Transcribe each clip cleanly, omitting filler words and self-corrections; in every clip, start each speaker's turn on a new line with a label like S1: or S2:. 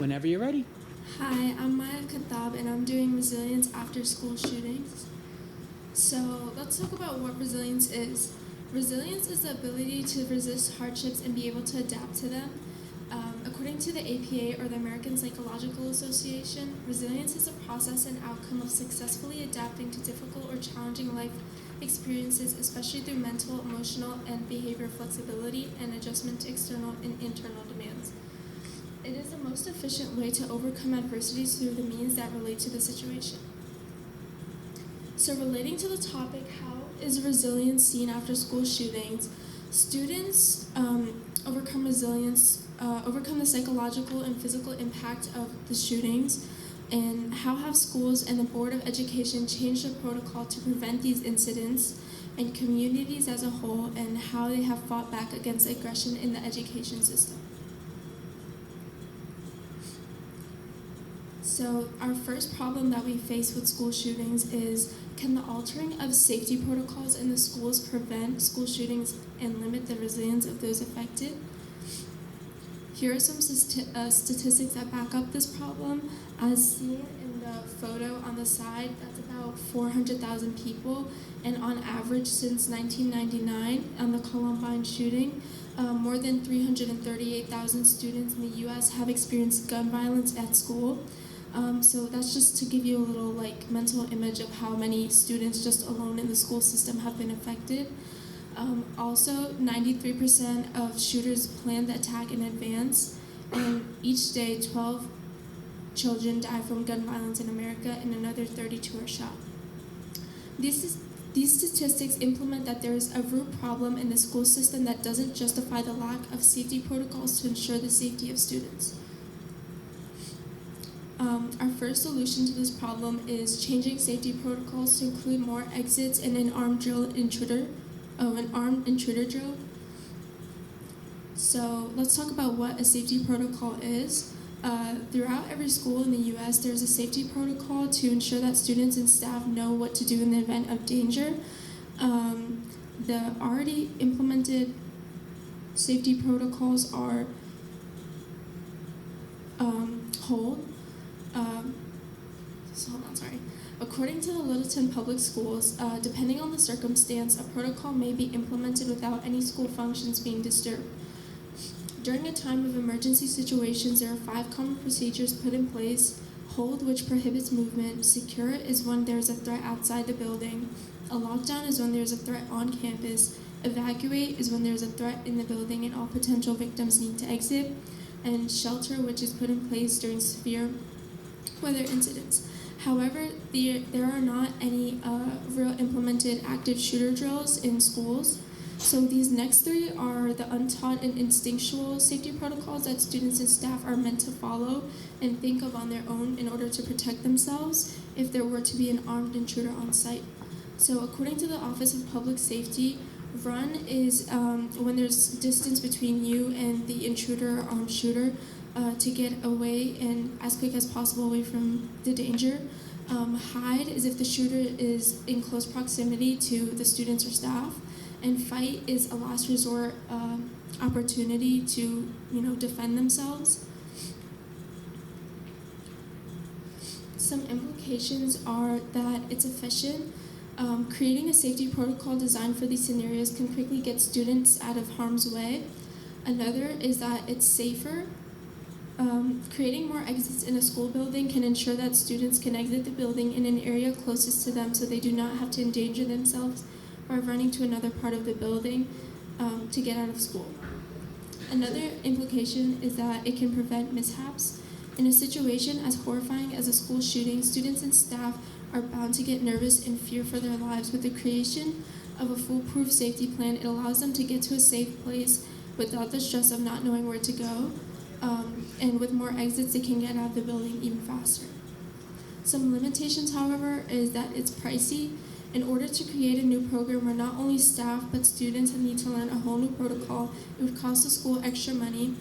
S1: Whenever you're ready.
S2: Hi, I'm Maya Khattab and I'm doing resilience after school shootings. So let's talk about what resilience is. Resilience is the ability to resist hardships and be able to adapt to them. According to the APA, or the American Psychological Association, resilience is a process and outcome of successfully adapting to difficult or challenging life experiences, especially through mental, emotional, and behavioral flexibility and adjustment to external and internal demands. It is the most efficient way to overcome adversities through the means that relate to the situation. So relating to the topic, how is resilience seen after school shootings? Students overcome the psychological and physical impact of the shootings, and how have schools and the Board of Education changed the protocol to prevent these incidents, and communities as a whole, and how they have fought back against aggression in the education system. So our first problem that we face with school shootings is, can the altering of safety protocols in the schools prevent school shootings and limit the resilience of those affected? Here are some statistics that back up this problem. As seen in the photo on the side, that's about 400,000 people, and on average since 1999 on the Columbine shooting, more than 338,000 students in the U.S. have experienced gun violence at school. So that's just to give you a little mental image of how many students just alone in the school system have been affected. Also, 93% of shooters plan the attack in advance, and each day 12 children die from gun violence in America and another 32 are shot. These statistics implement that there is a root problem in the school system that doesn't justify the lack of safety protocols to ensure the safety of students. Our first solution to this problem is changing safety protocols to include more exits and an armed intruder drill. So let's talk about what a safety protocol is. Throughout every school in the U.S., there's a safety protocol to ensure that students and staff know what to do in the event of danger. The already implemented safety protocols are According to the Littleton Public Schools, depending on the circumstance, a protocol may be implemented without any school functions being disturbed. During a time of emergency situations, there are 5 common procedures put in place. Hold, which prohibits movement. Secure is when there is a threat outside the building. A lockdown is when there is a threat on campus. Evacuate is when there is a threat in the building and all potential victims need to exit. And shelter, which is put in place during severe weather incidents. However, there are not any real implemented active shooter drills in schools. So these next 3 are the untaught and instinctual safety protocols that students and staff are meant to follow and think of on their own in order to protect themselves if there were to be an armed intruder on site. So according to the Office of Public Safety, run is when there's distance between you and the intruder or armed shooter, to get away and as quick as possible away from the danger. Hide is if the shooter is in close proximity to the students or staff. And fight is a last resort opportunity to defend themselves. Some implications are that it's efficient. Creating a safety protocol designed for these scenarios can quickly get students out of harm's way. Another is that it's safer. Creating more exits in a school building can ensure that students can exit the building in an area closest to them so they do not have to endanger themselves by running to another part of the building to get out of school. Another implication is that it can prevent mishaps. In a situation as horrifying as a school shooting, students and staff are bound to get nervous and fear for their lives. With the creation of a foolproof safety plan, it allows them to get to a safe place without the stress of not knowing where to go. And with more exits, they can get out of the building even faster. Some limitations, however, is that it's pricey. In order to create a new program where not only staff but students need to learn a whole new protocol, it would cost the school extra money.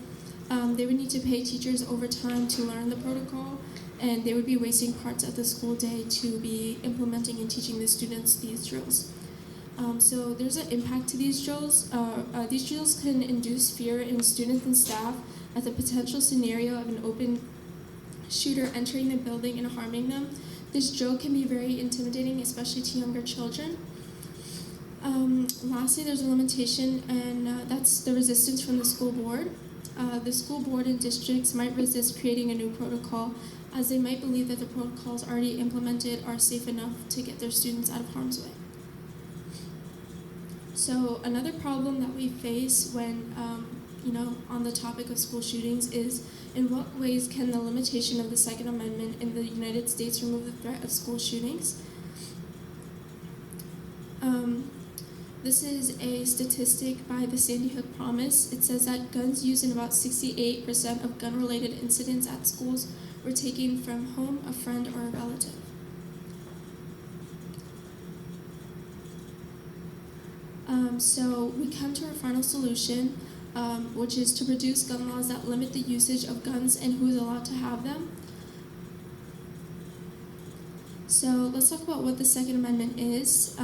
S2: They would need to pay teachers overtime to learn the protocol, and they would be wasting parts of the school day to be implementing and teaching the students these drills. So there's an impact to these drills. These drills can induce fear in students and staff at the potential scenario of an open shooter entering the building and harming them. This joke can be very intimidating, especially to younger children. Lastly, there's a limitation, and that's the resistance from the school board. The school board and districts might resist creating a new protocol, as they might believe that the protocols already implemented are safe enough to get their students out of harm's way. So another problem that we face when, on the topic of school shootings is, in what ways can the limitation of the Second Amendment in the United States remove the threat of school shootings? This is a statistic by the Sandy Hook Promise. It says that guns used in about 68% of gun-related incidents at schools were taken from home, a friend, or a relative. So we come to our final solution, which is to produce gun laws that limit the usage of guns and who is allowed to have them. So let's talk about what the Second Amendment is.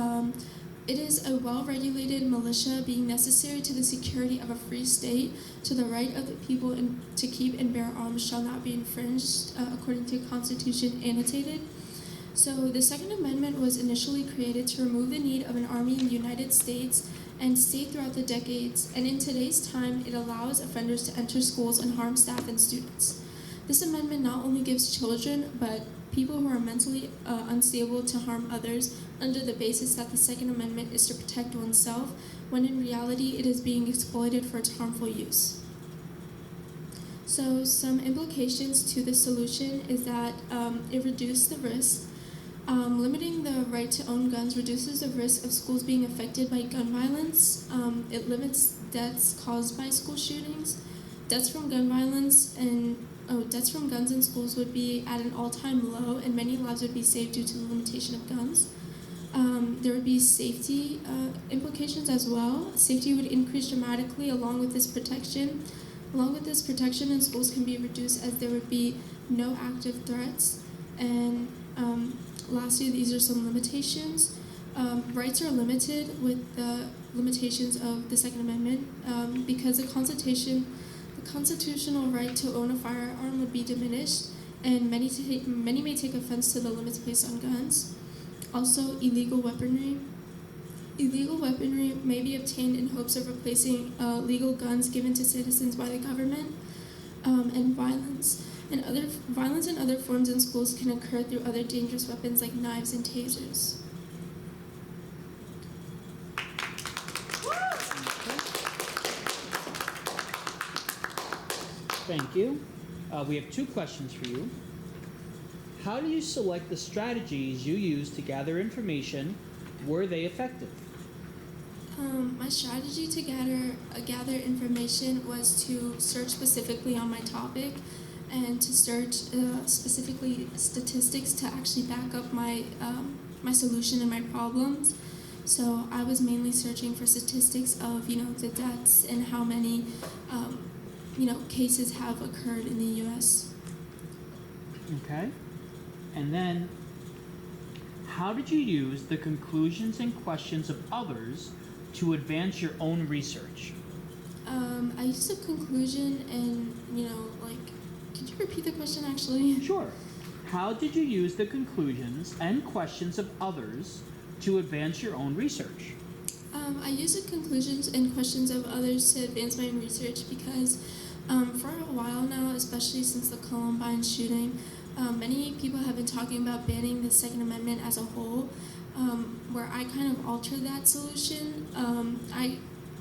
S2: It is a well-regulated militia being necessary to the security of a free state, to the right of the people to keep and bear arms shall not be infringed, according to Constitution annotated. So the Second Amendment was initially created to remove the need of an army in the United States and stayed throughout the decades, and in today's time, it allows offenders to enter schools and harm staff and students. This amendment not only gives children, but people who are mentally unstable to harm others under the basis that the Second Amendment is to protect oneself, when in reality it is being exploited for its harmful use. So some implications to this solution is that it reduces the risk. Limiting the right to own guns reduces the risk of schools being affected by gun violence. It limits deaths caused by school shootings. Deaths from gun violence and deaths from guns in schools would be at an all-time low, and many lives would be saved due to the limitation of guns. There would be safety implications as well. Safety would increase dramatically along with this protection. Along with this protection, in schools can be reduced as there would be no active threats. And lastly, these are some limitations. Rights are limited with the limitations of the Second Amendment because the constitutional right to own a firearm would be diminished, and many may take offense to the limits placed on guns. Also, illegal weaponry. Illegal weaponry may be obtained in hopes of replacing legal guns given to citizens by the government, and violence. Violence and other forms in schools can occur through other dangerous weapons like knives and tasers.
S1: Thank you. We have two questions for you. How do you select the strategies you use to gather information? Were they effective?
S2: My strategy to gather information was to search specifically on my topic and to search specifically statistics to actually back up my solution and my problems. So I was mainly searching for statistics of the deaths and how many cases have occurred in the U.S.
S1: Okay. And then, how did you use the conclusions and questions of others to advance your own research?
S2: I used a conclusion and, could you repeat the question actually?
S1: Sure. How did you use the conclusions and questions of others to advance your own research?
S2: I used the conclusions and questions of others to advance my own research because for a while now, especially since the Columbine shooting, many people have been talking about banning the Second Amendment as a whole, where I kind of altered that solution. I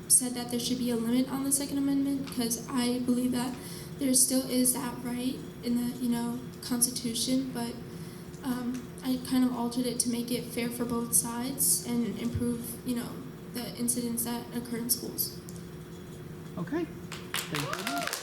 S2: said that there should be a limit on the Second Amendment because I believe that there still is that right in the Constitution, but I kind of altered it to make it fair for both sides and improve the incidents that occur in schools.
S1: Okay. Thank you.